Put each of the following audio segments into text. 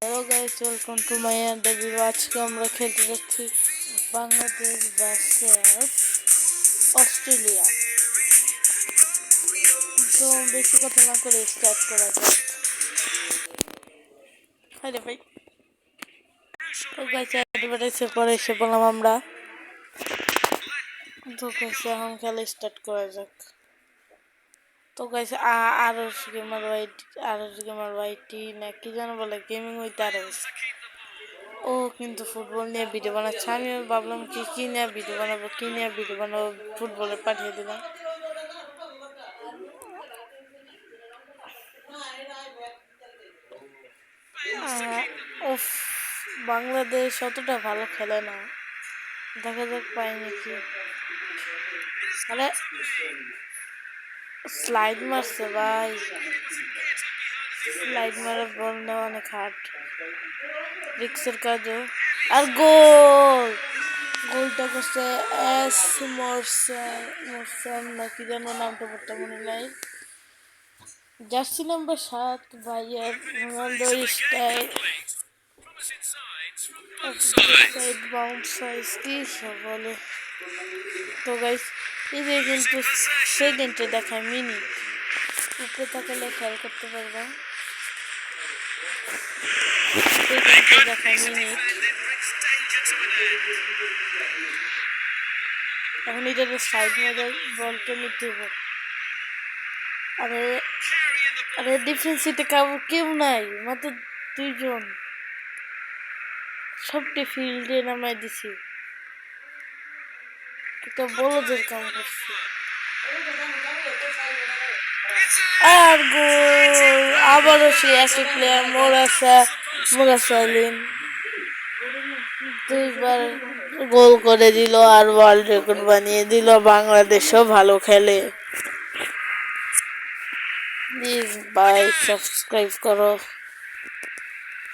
Hello guys, welcome to my under view. আজকে আমরা খেলতে যাচ্ছি বাংলাদেশ ভার্সেস অস্ট্রেলিয়া। তো বেশি কথা না করে স্টার্ট করা যাক। হাই রে ভাই। তো গাইস, অ্যাডভার্টাইজের পরে এসে বললাম আমরা। তো গাইস, এখন খেলা স্টার্ট করা যাক। তো গাইস, গেমার ওয়াইটি না কি যেন বলে, গেমিং উইথ আরস। ও কিন্তু ফুটবল নিয়ে ভিডিও বানাচ্ছে। আমিও ভাবলাম কি নিয়ে ভিডিও বানাবো, ফুটবলে পাঠিয়ে দিলাম। উফ, বাংলাদেশ অতটা ভালো খেলে না, দেখা যাক পাই নাকি। আরে স্লাইড মারছে ভাই, স্লাইড মারা বল নেওয়া অনেক হার্ড, রিক্সের কাজও। আর গোলটা করছে এস মোরসান নাকি যেন, নামটা পড়তে মনে নাই। জার্সি নাম্বার 7 ভাইয়ের Ronaldo style side bound size কি সব বলে। তো গাইস, এই যে কিন্তু সেকেন্ডে দেখায় মিনিট, উপরে তাকালে খেয়াল করতে পারবা। সেকেন্ডে দেখায় মিনিট। এখন এটা সাইড মেরে বলটা নিতে হবে। আরে ডিফেন্সিতে কেউ নাই, মাত্র 2 জন, সবটি ফিল্ডে নামাই দিছি। এটা বড়দের কাম করছে। আর গোল, আবারও সে একই প্লেয়ার মোরাসালিন 2বার গোল করে দিল আর ওয়ার্ল্ড রেকর্ড বানিয়ে দিল। বাংলাদেশও ভালো খেলে। প্লিজ ভাই সাবস্ক্রাইব করো।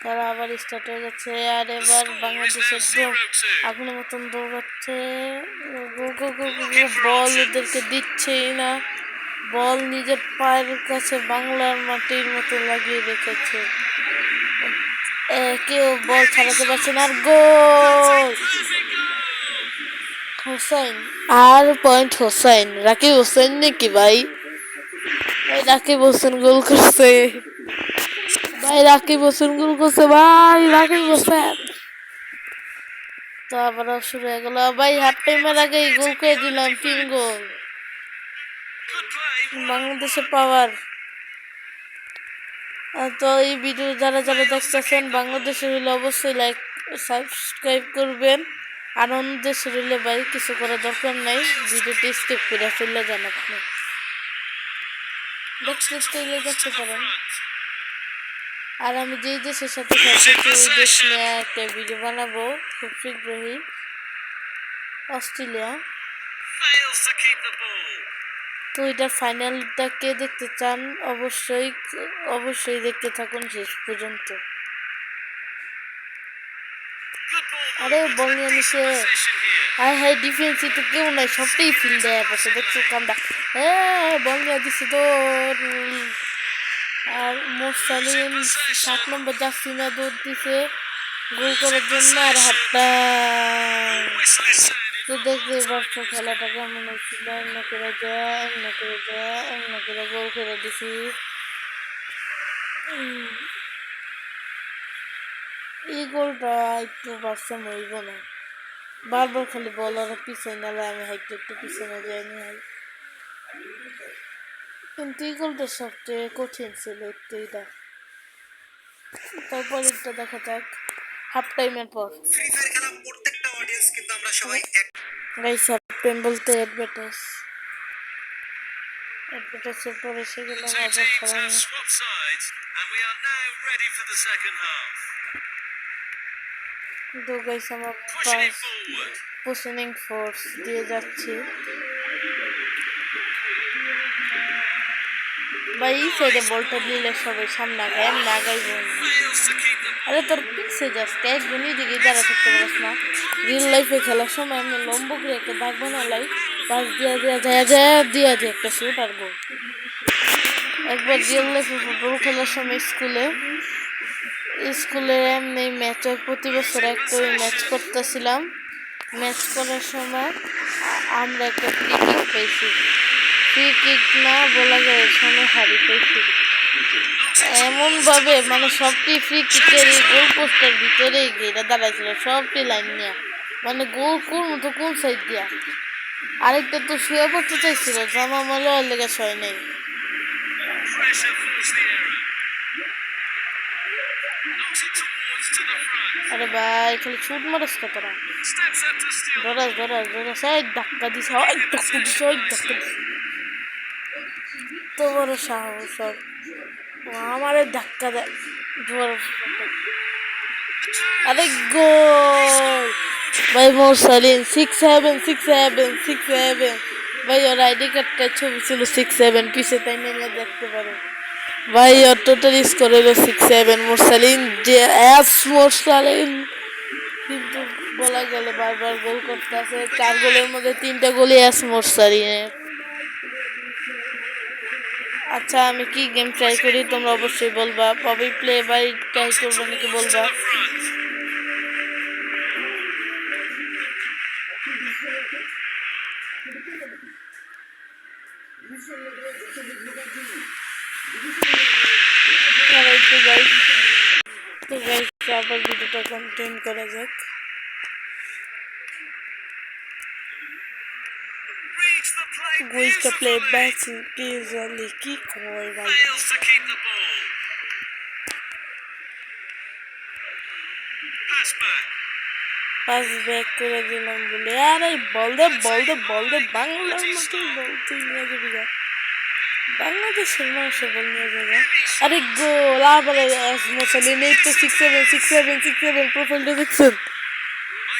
তারা আবার স্টার্ট হয়ে যাচ্ছে, আর এবার বাংলাদেশের আপনার মতন দৌড়াচ্ছে। বল ওদেরকে দিচ্ছেই না, বল নিজের পায়ের কাছে বাংলার মাটির মতো লাগিয়ে রেখেছে। কেউ বল ছাড়াতে পারছে না। আর গোল হোসাইন, আর পয়েন্ট হোসাইন, রাকিব হোসেন নাকি ভাই? রাকিব হোসেন গোল করছে ভাই, রাকিব হোসেন গোল করছে ভাই, রাকিব হোসেন। তো আবার শুরু হয়ে গেল ভাই, হাফ টাইমের আগেই গোল করে দিলাম, 3 গোল। বাংলাদেশের পাওয়ার। তো এই ভিডিও যারা দেখতেছেন বাংলাদেশের হইলে অবশ্যই লাইক সাবস্ক্রাইব করবেন, আর অন্য দেশের হইলে ভাই কিছু করার দরকার নাই, ভিডিওটি স্কিপ করে ফেললে যান। আপনি দেখতে পারেন। আর আমি যেই দেশের সাথে খেলতেছি ওই দেশ নিয়ে একটা ভিডিও বানাবো খুব শীঘ্রই। অস্ট্রেলিয়া। তো এটার ফাইনালটা কে দেখতে চান অবশ্যই দেখতে থাকুন শেষ পর্যন্ত। আরে বল নিয়ে নিছে, হাই ডিফেন্সে তো কেউ নাই, সবটাই ফিল্ডে বসে দেখছো কামটা। হ্যাঁ বল নিয়ে দিছে তো। আর মোরসালিন 7 নম্বর জার্সি না দৌড় দিছে গোল করার জন্য। আর হাতটা তো দেখতে পাচ্ছ খেলাটা কেমন হচ্ছিল। এমন করে গোল করে দিছি। এই গোলটা একটু বাচ্চাম হইব না, বারবার খালি বলার পিছনে নালে আমি হাইটে একটু পিছনে যাইনি হয়। কিন্তু এই গোলটা সবচেয়ে কঠিন ছিল একটু এটা। তারপর একটা দেখা যাক হাফ টাইমের পর। গাইস, হাফ টাইম বলতে অ্যাডভার্টাইজের পর এসে গেলাম আবার খেলা। তো গাইস, আমার পজিশনিং ফোর্স দিয়ে যাচ্ছি ভাই। এই সাইডে বলটা দিলে সবাই সামনে আগায়, এমনি আগাইব। আরে তোর পিছে যাস, একজনই দিকে দাঁড়া থাকতে পারিস না। রিয়েল লাইফে খেলার সময় আমি লম্ব করে একটা দাগ বানালাই, পাশ দিয়া দিয়া একটা শুট আর গোল। একবার রিয়েল লাইফে ফুটবল খেলার সময় স্কুলে স্কুলের এমনি ম্যাচে প্রতি বছর একটা ম্যাচ করতেছিলাম। ম্যাচ করার সময় আমরা একটা ফ্রি কিক পেয়েছি। ফ্রি কিক না বলা যায় সময় হারি পেয়েছি এমনভাবে, মানে সবটি ফ্রি কিকের গোল পোস্টের ভিতরেই গিয়ে দাঁড়াইছিল, সবটি লাইন নিয়ে, মানে গোল কোন মতো কোন সাইড দিয়া। আরেকটা তো শুয়ে পড়তে চাইছিল, জামা মালো আর লেগে শয় নাই। আরে ভাই খালি ছুট মারাস কে তোরা, ধরাস ধরাস ধরাস, এই ধাক্কা দিস, ওই ধাক্কা দিস, ওই ধাক্কা দিস, তো বড় সাহস সব আমারে ধাক্কা দেয়। আরে গোল ভাই, মোরসালিন 6-7 ভাই, ওর আইডি কার্ডটা ছবি ছিল 6-7 পিছে, তাই নিয়ে দেখতে পারো ভাই। ওর টোটাল স্কোর হলো 6-7। মোরসালিন যে মোরসালিন, কিন্তু বলা গেল বারবার গোল করতে আছে। 4 গোলের মধ্যে 3টা গোলই মোরসালিনের। আচ্ছা আমি কি গেম ট্রাই করি তোমরা অবশ্যই বলবা। পপি প্লে বাই ট্রাই করবো নাকি বলবা। তো গাইস আবার ভিডিওটা কন্টিনিউ করা যাক। Going to play batting easily, কি কয় ভাই, পাস ব্যাক করে দিলাম বলে, আরে বল দে বল দে বল দে, বাংলার মতো বলতে নিয়ে যাবি গা, বাংলাদেশের মানুষের বল নিয়ে যাবে। আরে গোল আবার মোসালিন, এই তো 6-7 প্রোফাইলটা দেখছেন,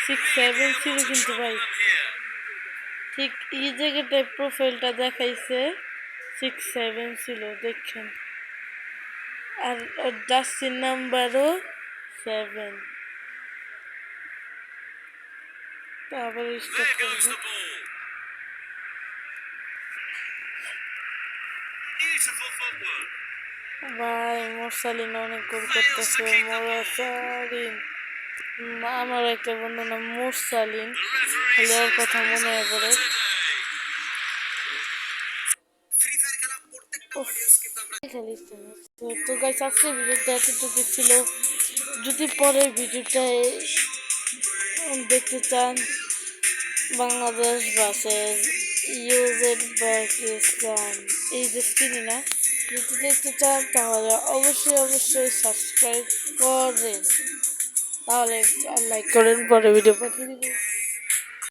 6-7 ছিল কিন্তু ভাই, ঠিক এই জায়গাটায় প্রোফাইলটা দেখাইছে 6-7 ছিল দেখেন, আর ওর জার্সির নাম্বারও 7। তো আবার স্টার্ট করবো। ভাই মোরসালিন অনেক গোল করতেছে, মোরসালিন, আমার একটা বন্ধু নাম মোরসালিন, খালি ওর কথা মনে পড়ে। তো গাইস আজকে ভিডিওটা এতটুকু ছিল। যদি পরের ভিডিওটায় দেখতে চান বাংলাদেশ ভার্সেস পাকিস্তান, এই দেশ চিনি না, যদি দেখতে চান তাহলে অবশ্যই সাবস্ক্রাইব করেন, তাহলে লাইক করেন, পরে ভিডিও পাঠিয়ে দিব।